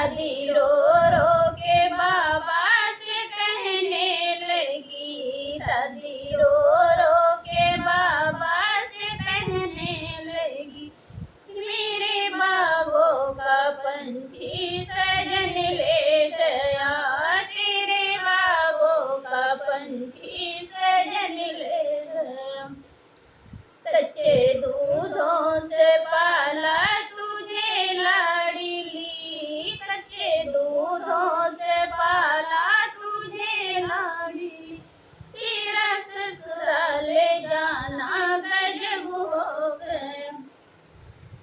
दादी रो रो के बाबा से कहने लगी, दादी रो रो के बाबा से कहने लगी, मेरे बागों का पंछी सजन ले गया, तेरे बागों का पंछी सजन ले गया। कच्चे दूधों से पाला तुझे लाडली, कच्चे दूधों से पाला तुझे लाडली, तेरा ससुराल ले जाना गजब हो गया।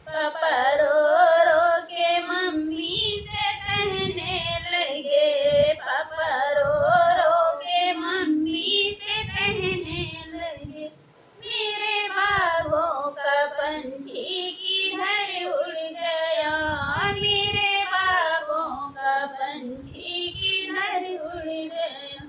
पापा रो रो के मम्मी से कहने लगे, पापा रो रो के मम्मी से कहने लगे, मेरे बागों का पंछी किधर उड़ गया, मेरे बागों का पंछी किधर उड़ गया।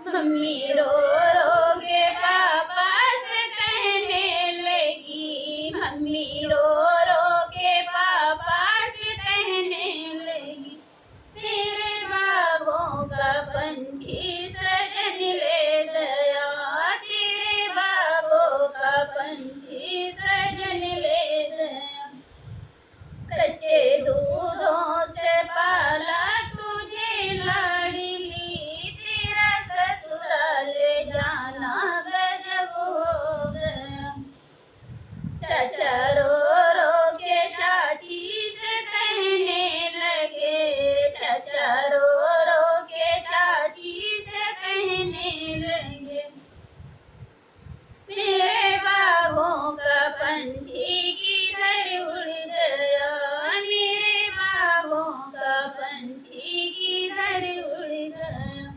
मम्मी रो रो के पापा से कहने लगी, मम्मी रो रो के पापा से कहने लगी, मेरे बागों का पंछी सजन ले गया, तेरे बागों का पंछी सजन ले गया। कच्चे दूधों से पाला तुझे लाडली, तेरा ससुराल ले जाना गजब हो गया। चाचा रो रो के चाची से कहने लगे, चाचा रो रो के चाची से कहने लगे, मेरे बागों का पंछी किधर उड़ गया, मेरे बागों का पंछी किधर उड़ गया।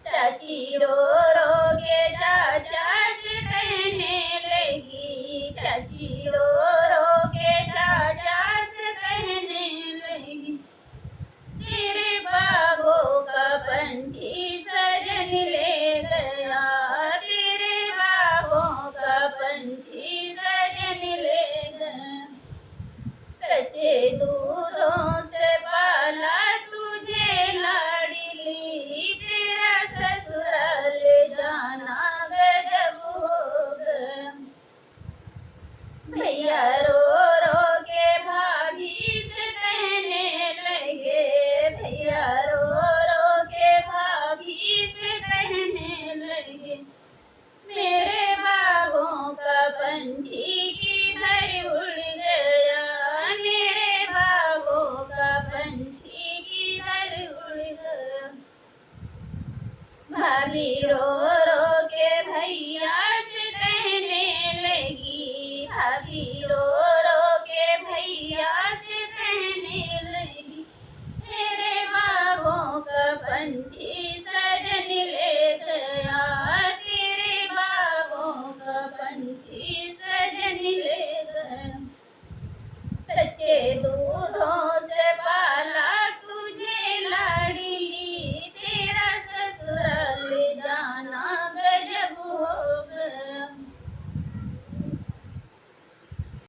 चाची रो रो के चाचा से कहने लगी, चाची रो रो के चाचा से कहने लगी, तेरे बागों का पंछी सजन ले गया, तेरे बागों का पंछी सजन ले गया। कच्चे दूधों से पाला तुझे लाडली, तेरा ससुराल ले जाना गजब हो गया। भैया रो रो के भाभी से कहने लगे, भैया रो रो के भाभी से कहने लगे, मेरे बागों का पंछी किधर उड़ गया, मेरे बागों का पंछी किधर उड़ गया। भाभी रो रो के भैया से कहने लगी, भाभी रो रो के भैया से कहने लगी, मेरे बागों का पंछी